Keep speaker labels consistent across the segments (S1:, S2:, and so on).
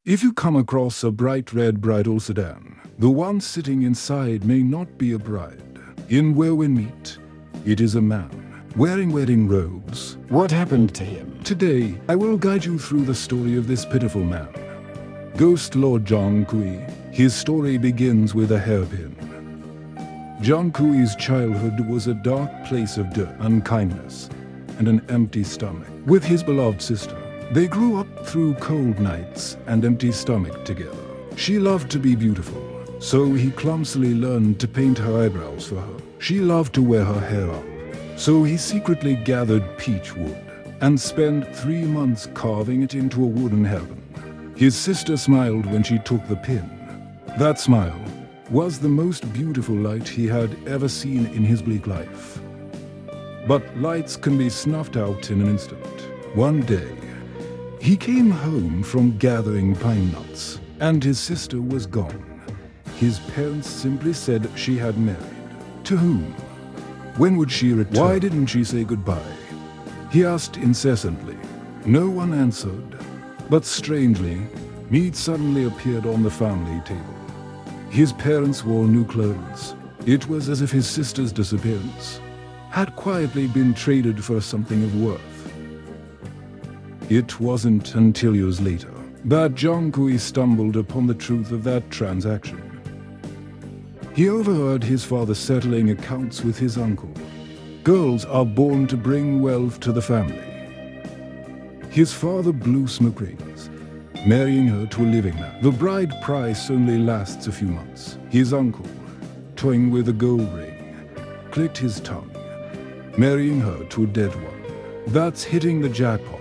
S1: If you come across a bright red bridal sedan, the one sitting inside may not be a bride. In Where We Meet, it is a man wearing wedding robes.
S2: What happened to him?
S1: Today, I will guide you through the story of this pitiful man, Ghost Lord Zhang Kui. His story begins with a hairpin. Zhang Kui's childhood was a dark place of dirt, unkindness, and an empty stomach. With his beloved sister, they grew up through cold nights and empty stomach together. She loved to be beautiful, so he clumsily learned to paint her eyebrows for her. She loved to wear her hair up, so he secretly gathered peach wood and spent 3 months carving it into a wooden heaven. His sister smiled when she took the pin. That smile was the most beautiful light he had ever seen in his bleak life. But lights can be snuffed out in an instant. One day, he came home from gathering pine nuts, and his sister was gone. His parents simply said she had married. To whom? When would she return? Why didn't she say goodbye? He asked incessantly. No one answered. But strangely, meat suddenly appeared on the family table. His parents wore new clothes. It was as if his sister's disappearance had quietly been traded for something of worth. It wasn't until years later that Zhang Kui stumbled upon the truth of that transaction. He overheard his father settling accounts with his uncle. Girls are born to bring wealth to the family. His father blew smoke rings, marrying her to a living man. The bride price only lasts a few months. His uncle, toying with a gold ring, clicked his tongue, marrying her to a dead one. That's hitting the jackpot.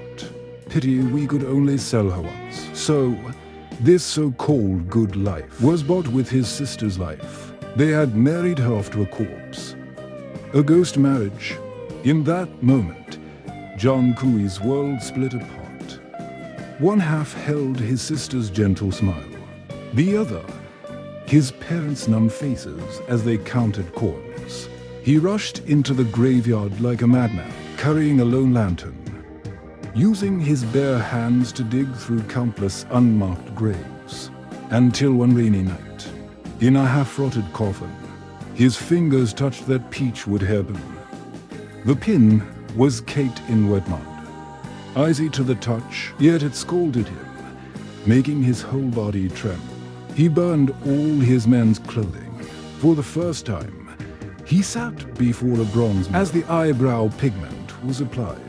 S1: Pity we could only sell her once. So, this so-called good life was bought with his sister's life. They had married her off to a corpse. A ghost marriage. In that moment, Zhang Kui's world split apart. One half held his sister's gentle smile. The other, his parents' numb faces as they counted coins. He rushed into the graveyard like a madman, carrying a lone lantern, using his bare hands to dig through countless unmarked graves. Until one rainy night, in a half-rotted coffin, his fingers touched that peachwood hairpin. The pin was caked in wet mud, icy to the touch, yet it scalded him, making his whole body tremble. He burned all his men's clothing. For the first time, he sat before a bronze mirror. As the eyebrow pigment was applied,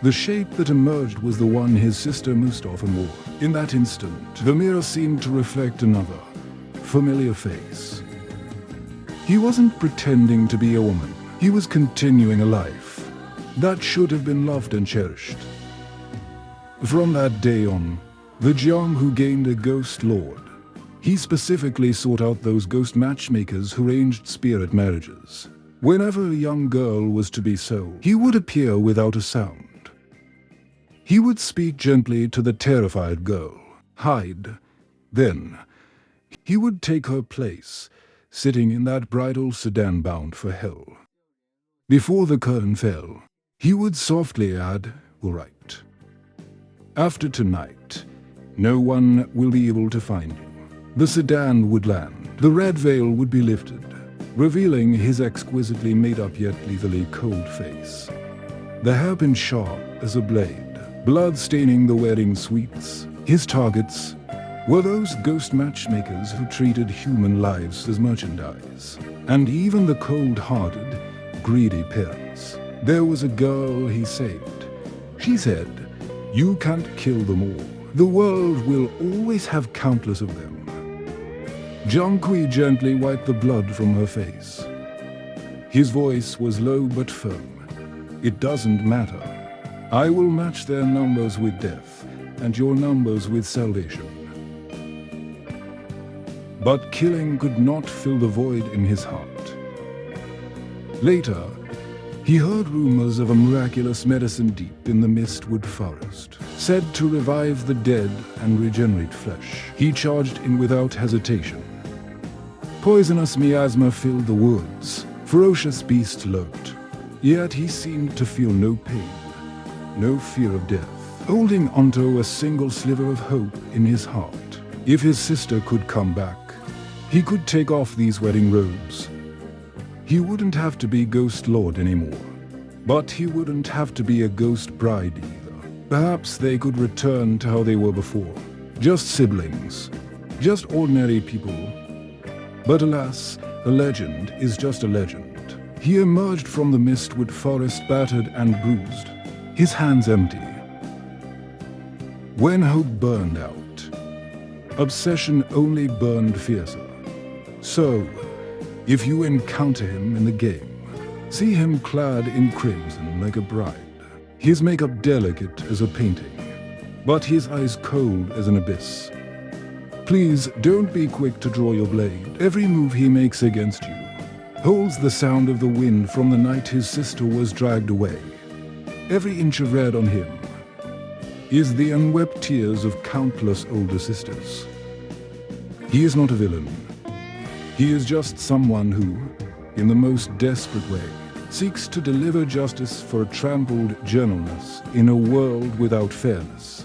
S1: the shape that emerged was the one his sister most often wore. In that instant, the mirror seemed to reflect another, familiar face. He wasn't pretending to be a woman. He was continuing a life that should have been loved and cherished. From that day on, the Jiang who gained a ghost lord. He specifically sought out those ghost matchmakers who arranged spirit marriages. Whenever a young girl was to be sold, he would appear without a sound. He would speak gently to the terrified girl, hide. Then, he would take her place, sitting in that bridal sedan bound for hell. Before the curtain fell, he would softly add, "All right. After tonight, no one will be able to find you." The sedan would land. The red veil would be lifted, revealing his exquisitely made-up yet lethally cold face. The hairpin sharp as a blade, blood staining the wedding suites. His targets were those ghost matchmakers who treated human lives as merchandise, and even the cold-hearted, greedy parents. There was a girl he saved. She said, "You can't kill them all. The world will always have countless of them." Zhang Kui gently wiped the blood from her face. His voice was low but firm. "It doesn't matter. I will match their numbers with death, and your numbers with salvation." But killing could not fill the void in his heart. Later, he heard rumors of a miraculous medicine deep in the Mistwood Forest, said to revive the dead and regenerate flesh. He charged in without hesitation. Poisonous miasma filled the woods. Ferocious beasts lurked. Yet he seemed to feel no pain, no fear of death, holding onto a single sliver of hope in his heart. If his sister could come back, he could take off these wedding robes. He wouldn't have to be Ghost Lord anymore. But he wouldn't have to be a ghost bride either. Perhaps they could return to how they were before. Just siblings. Just ordinary people. But alas, a legend is just a legend. He emerged from the mist with Forrest battered and bruised, his hands empty. When hope burned out, obsession only burned fiercer. So, if you encounter him in the game, see him clad in crimson like a bride, his makeup delicate as a painting, but his eyes cold as an abyss. Please don't be quick to draw your blade. Every move he makes against you holds the sound of the wind from the night his sister was dragged away. Every inch of red on him is the unwept tears of countless older sisters. He is not a villain. He is just someone who, in the most desperate way, seeks to deliver justice for a trampled gentleness in a world without fairness.